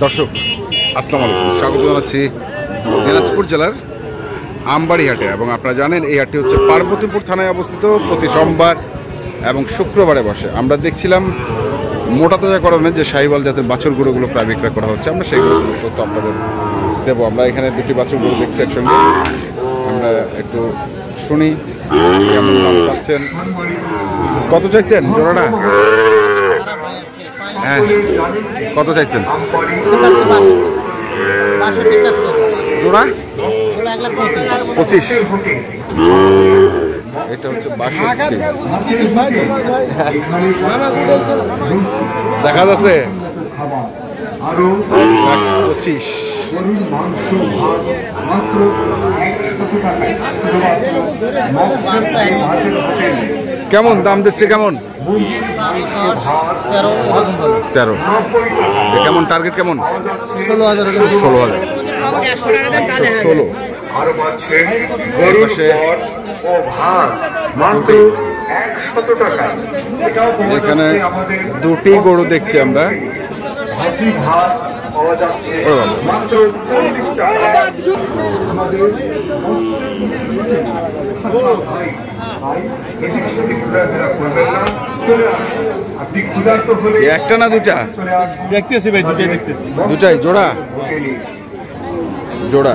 দর্শক আসসালামু আলাইকুম, স্বাগত জানাচ্ছি দিনাজপুর জেলার আমবাড়ি হাটে। এবং আপনারা জানেন এই হাটটি হচ্ছে পার্বতীপুর থানায় অবস্থিত। প্রতি সোমবার এবং শুক্রবারে বসে। আমরা দেখছিলাম মোটা তাজাকরণের যে শাহিওয়াল জাতের বাছুর গরুগুলো প্রায় বিক্রয় করা হচ্ছে, আমরা সেইগুলো তথ্য আপনাদের দেবো। আমরা এখানে দুটি বাছুর গরু দেখছি একসঙ্গে, আমরা একটু শুনি কেমন দাম চাচ্ছেন, কত চাইছেন জোড়াটা? হ্যাঁ, কত চাইছেন জোড়া? 25। এটা হচ্ছে 62 দেখা যাচ্ছে 25। কেমন দাম দিচ্ছে? কেমন? 13। কেমন টার্গেট? কেমন? 16,000। 16। এখানে দুটি গরু দেখছি আমরা। একটা না দুটা দেখতেছি ভাই? দুটাই দেখতেছি। দুটাই জোড়া? জোড়া।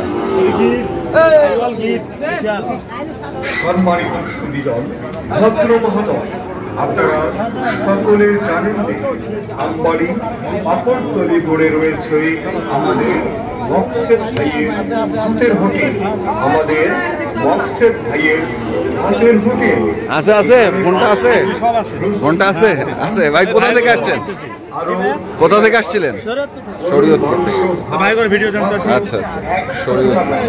সম্মানিত সুধীজন, ভদ্র মহোদয়, আপনারা সকলে জানেন আমবাড়ি পাপড়তলি মোড়ে রয়েছে আমাদের মকসেদ ভাইয়ের হাতের হোটেল। আমাদের মকসেদ ভাইয়ের হাতের হোটেল আছে। আছে ফোনটা আছে? ফোনটা আছে? আছে ভাই। কোথা থেকে আসছেন? কোথা থেকে আসছিলেন? শরীয়তপুর থেকে। আচ্ছা আচ্ছা, শরীয়তপুর।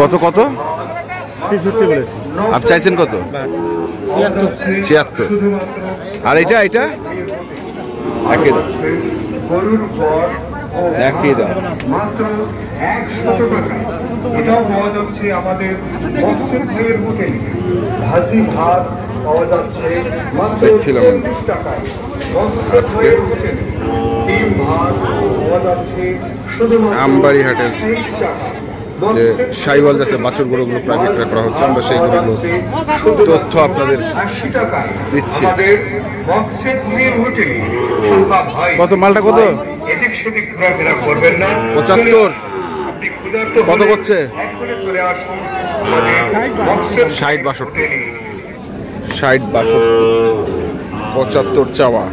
কত কত? 66 বলেছি। আপনি চাইছেন কত? 76। আর এটা এটা একই দাম? একই দাম, মাত্র 100 টাকা। এটাও পাওয়া যাচ্ছে আমাদের মকসেদ ভাইয়ের হোটেলে। ভাজি ভাত পাওয়া যাচ্ছে মাত্র 40 টাকায় মকসেদ ভাইয়ের হোটেলে। ডিম ভাত পাওয়া যাচ্ছে শুধুমাত্র আমবাড়ি হাটের যে শাহিওয়াল জাতের বাছুর গরুগুলো প্রায় বিক্রয় করা হচ্ছে, আমরা সেই গরুগুলো তথ্য আপনাদের দিচ্ছি। কত মালটা? কত? 75। কত করছে? 60, 62। 60, 62, 75 চাওয়া।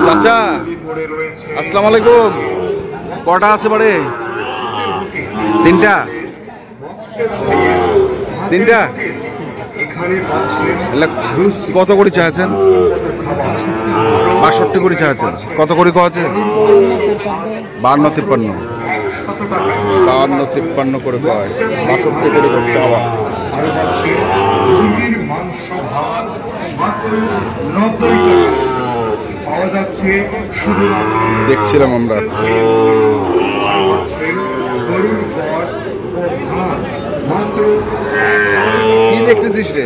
চাচা আসসালামু আলাইকুম, কটা আছে বাড়ি? 3টা। 3টা? কত করে চাইছেন? 62 করে চাইছেন। কত করে আছে? 52, 53। 52, 53 করে কয়, 62 করে করছে আবার। দেখছিলাম আমরা আজকে। কি দেখতেছিস রে?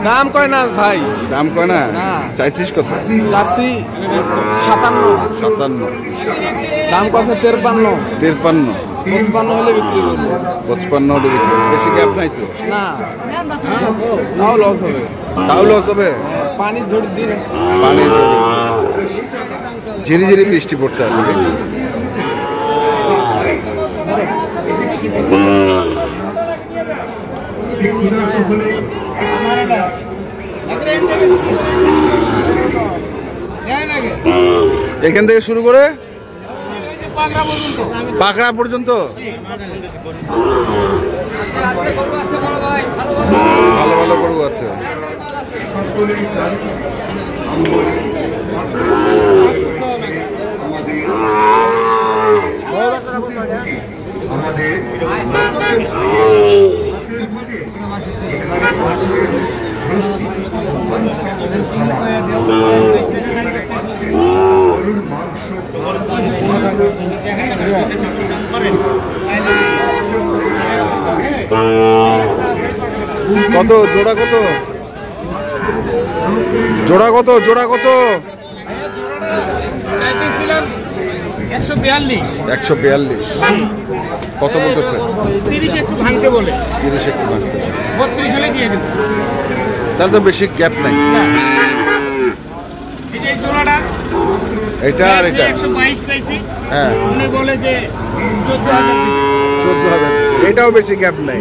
দাম কয় না ভাই। দাম কয় না? চাইছিস কত? চাচ্ছি 57। 57। দাম কত? 53। 53। 55 হলে বিক্রি করবো। 55 হলে বিক্রি করবো। বেশি গ্যাপ নাই তো? না, তাও লস হবে। তাও লস হবে? পানি ঝড় দিন, পানি ঝড়, ঝিরি ঝিরি বৃষ্টি পড়ছে আসলে। এখান থেকে শুরু করে পাকড়া পর্যন্ত ভালো ভালো গরু আছে। কত জোড়া কত জোড়া কত জোড়া কত? চাইতেছিলাম 142। 142 কত বলতেছে? 30 একটু ভাঙতে বলে। 30 একটু ভাঙতে, 32 হলে দিয়ে দেব। তাহলে তো বেশি গ্যাপ নাই। এই যে জোড়াটা এটা আর এটা 122 চাইছি। হ্যাঁ উনি বলে যে 14000 দিতে। 14000, এটাও বেশি গ্যাপ নাই,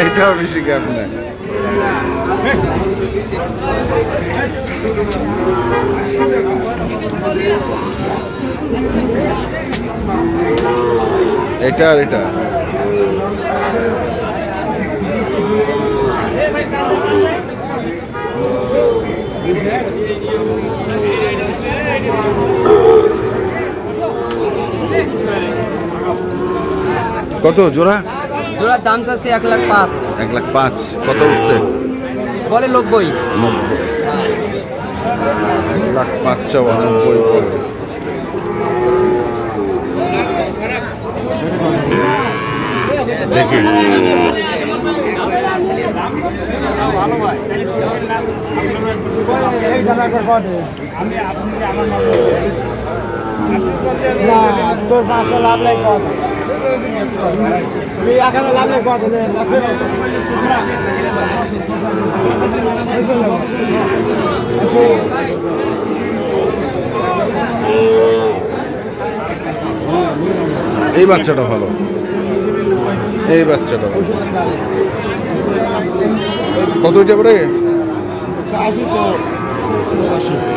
এটাও বেশি গ্যাপ নাই। এটা আর এটা কত জোড়া? জোড়ার দাম চাচ্ছে 1,05,000। 1,05,000 কত উঠছে? বলে 90। 1,05,000 বলে। দেখি তোর 500 লাভ লাগে কত? তুই 1000 লাভ লাগে কত? এই বাচ্চাটা ভালো, এই বাচ্চাটা ভালো। কত এটা পড়ে?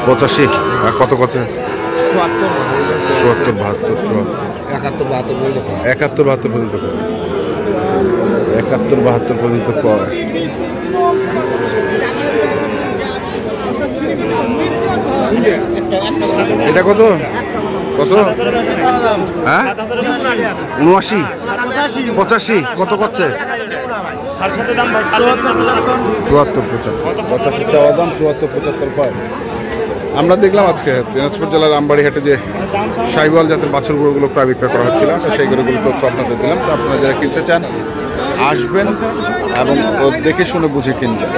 85 আর কত কত? 70 72 71 72 পর্যন্ত করে, 71 72 পর্যন্ত কয়। এটা কত কত? হ্যাঁ 79 85 কত করছে? 74 75 চাওয়া দাম, 74 75 পায়। আমরা দেখলাম আজকে দিনাজপুর জেলার আমবাড়ি হাটে যে সাইওয়াল জাতের বাছুর গরুগুলো প্রায় বিক্রয় করা হচ্ছিল, সেই গরুগুলো তথ্য আপনাদের দিলাম। তো আপনারা যারা কিনতে চান আসবেন এবং দেখে শুনে বুঝে কিনবেন।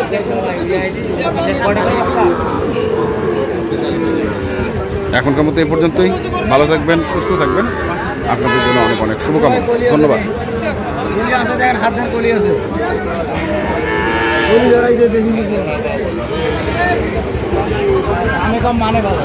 এখনকার মতো এই পর্যন্তই। ভালো থাকবেন, সুস্থ থাকবেন, আপনাদের জন্য অনেক অনেক শুভকামনা। ধন্যবাদ। আমি কম মানে ভালো